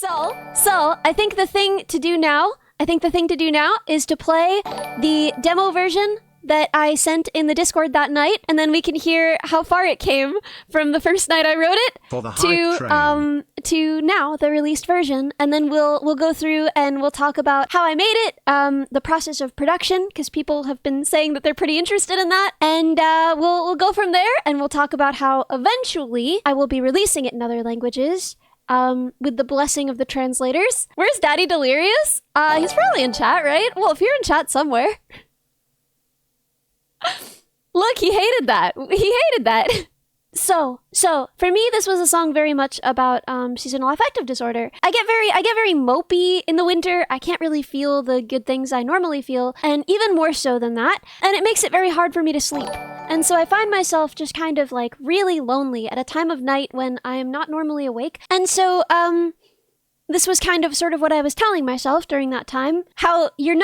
So I think the thing to do now is to play the demo version that I sent in the Discord that night, and then we can hear how far it came from the first night I wrote it to now, the released version. And then we'll go through and we'll talk about how I made it, the process of production, because people have been saying that they're pretty interested in that. And we'll go from there, and we'll talk about how eventually I will be releasing it in other languages. With the blessing of the translators. Where's Daddy Delirious? He's probably in chat, right? Well, if you're in chat somewhere. Look, he hated that. So for me, this was a song very much about seasonal affective disorder. I get very mopey in the winter. I can't really feel the good things I normally feel, and even more so than that. And it makes it very hard for me to sleep. And so I find myself just kind of like really lonely at a time of night when I am not normally awake. And so this was kind of sort of what I was telling myself during that time. How you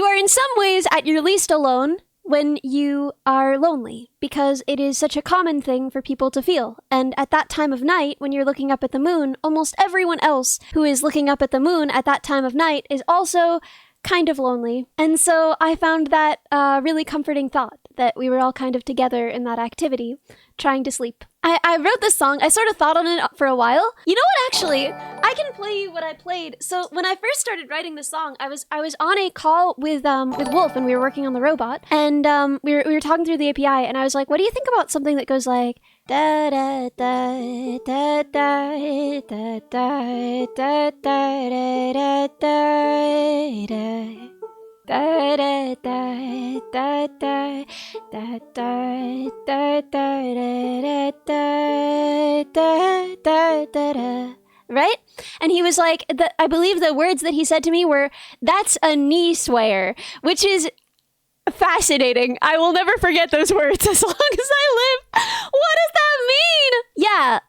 are in some ways at your least alone when you are lonely, because it is such a common thing for people to feel. And at that time of night, when you're looking up at the moon, almost everyone else who is looking up at the moon at that time of night is also kind of lonely. And so I found that a really comforting thought that we were all kind of together in that activity, trying to sleep. I wrote this song. I sort of thought on it for a while. You know what, actually? I can play you what I played. So when I first started writing this song, I was on a call with Wolf, and we were working on the robot, and we were talking through the API, and I was like, what do you think about something that goes like da da da da da da da da da da da da. Da da da da da da da da da da da da. Right? And he was like, I believe the words that he said to me were, "That's a knee swayer," which is fascinating. I will never forget those words as long as I live. What does that mean? Yeah,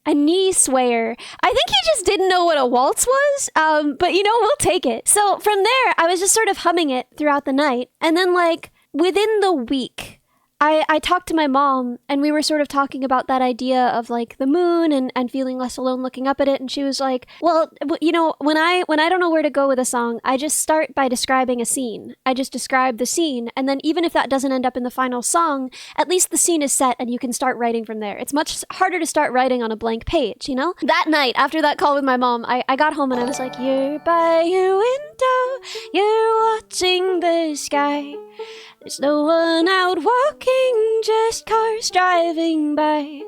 a knee swayer. I think he just didn't know what a waltz was, but we'll take it. So from there, I was just sort of humming it throughout the night. And then like within the week, I talked to my mom, and we were sort of talking about that idea of like the moon and feeling less alone looking up at it. And she was like, well, when I don't know where to go with a song, I just start by describing a scene. I just describe the scene. And then even if that doesn't end up in the final song, at least the scene is set and you can start writing from there. It's much harder to start writing on a blank page, you know? That night, after that call with my mom, I got home and I was like, you're by your window, you're watching the sky. There's no one out walking, just cars driving by.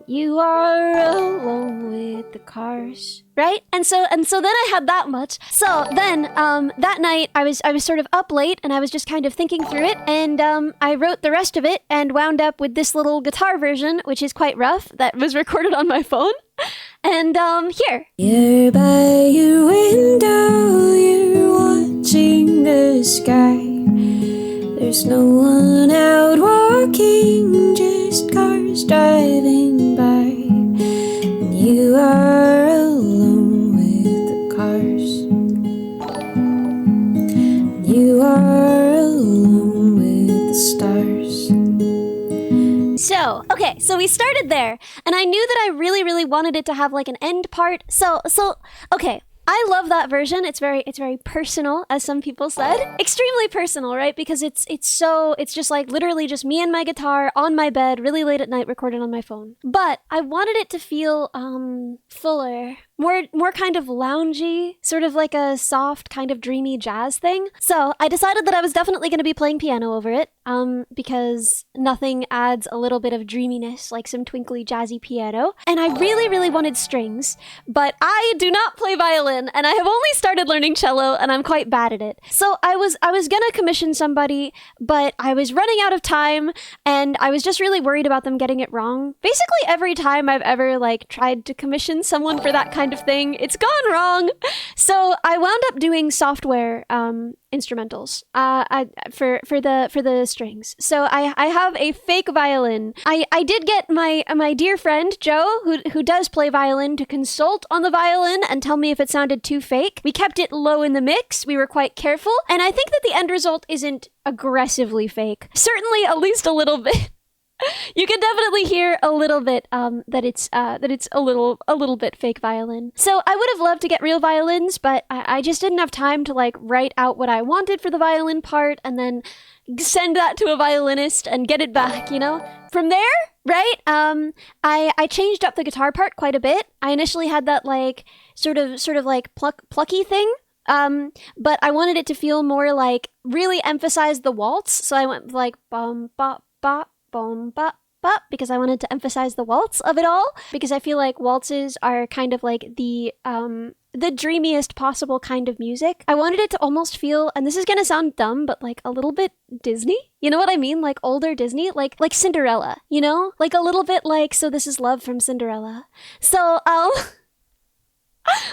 You are alone with the cars, right? And so then I had that much. So then that night I was sort of up late, and I was just kind of thinking through it, and I wrote the rest of it and wound up with this little guitar version, which is quite rough, that was recorded on my phone. And here. You're by your window, you're watching the sky. There's no one out walking, just cars driving by. And you are alone with the cars. You are alone with the stars. So we started there, and I knew that I really, really wanted it to have like an end part. So okay. I love that version. It's very personal, as some people said. Extremely personal, right? Because it's just like literally just me and my guitar on my bed, really late at night, recorded on my phone. But I wanted it to feel fuller, more kind of loungy, sort of like a soft kind of dreamy jazz thing. So I decided that I was definitely going to be playing piano over it, because nothing adds a little bit of dreaminess like some twinkly jazzy piano. And I really, really wanted strings, but I do not play violin, and I have only started learning cello, and I'm quite bad at it. So I was gonna commission somebody, but I was running out of time, and I was just really worried about them getting it wrong. Basically every time I've ever like tried to commission someone for that kind of thing, it's gone wrong. So I wound up doing software instrumentals for the strings. So I have a fake violin. I did get my dear friend Joe, who does play violin, to consult on the violin and tell me if it sounded too fake. We kept it low in the mix. We were quite careful, and I think that the end result isn't aggressively fake. Certainly at least a little bit. You can definitely hear a little bit that it's a little bit fake violin. So I would have loved to get real violins, but I just didn't have time to like write out what I wanted for the violin part and then send that to a violinist and get it back, you know? From there, right? I changed up the guitar part quite a bit. I initially had that like sort of like plucky thing. But I wanted it to feel more like really emphasize the waltz. So I went with like bum bop bop bum bop bop because I wanted to emphasize the waltz of it all, because I feel like waltzes are kind of like the dreamiest possible kind of music. I wanted it to almost feel, and this is gonna sound dumb, but like a little bit Disney. You know what I mean? Like older Disney, like Cinderella, you know? Like a little bit like So This Is Love from Cinderella. So,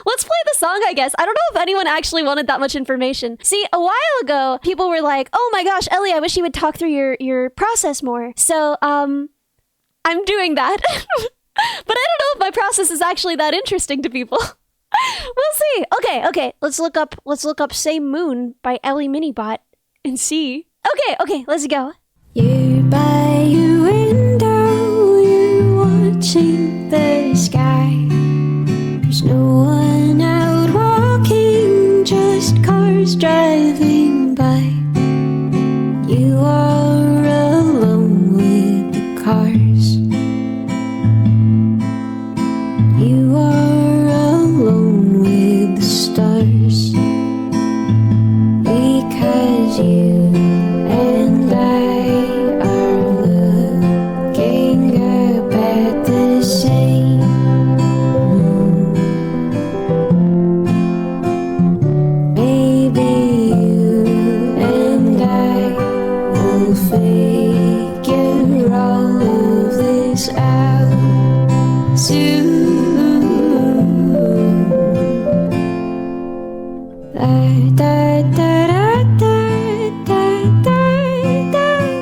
let's play the song, I guess. I don't know if anyone actually wanted that much information. See, a while ago, people were like, oh my gosh, Ellie, I wish you would talk through your process more. So, I'm doing that. But I don't know if my process is actually that interesting to people. We'll see. Okay. Let's look up Same Moon by Ellie Minibot and see. Okay, let's go. You're by your window, you're watching the sky. There's no one out walking, just cars driving by. You are alone with the cars. You are alone with the stars. Because you and I are looking up at the same moon. Maybe you and I will figure all of this out soon. Da, da, da, da, da, da, da, da,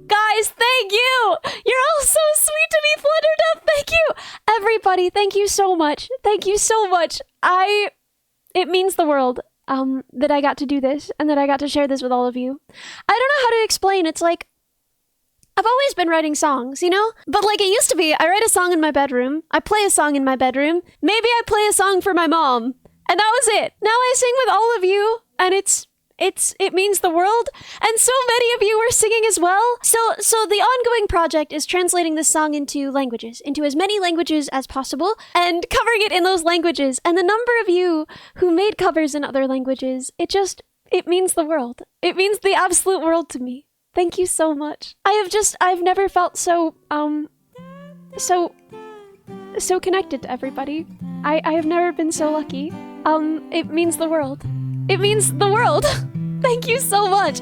Guys, thank you! You're all so sweet to be fluttered up. Thank you! Everybody, thank you so much. Thank you so much. It means the world that I got to do this and that I got to share this with all of you. I don't know how to explain. It's like, I've always been writing songs, you know? But like it used to be, I write a song in my bedroom, I play a song in my bedroom, maybe I play a song for my mom, and that was it. Now I sing with all of you, and it means the world, and so many of you were singing as well. So the ongoing project is translating this song into languages, into as many languages as possible, and covering it in those languages. And the number of you who made covers in other languages, it means the world. It means the absolute world to me. Thank you so much. I've never felt so connected to everybody. I have never been so lucky. It means the world. It means the world. Thank you so much.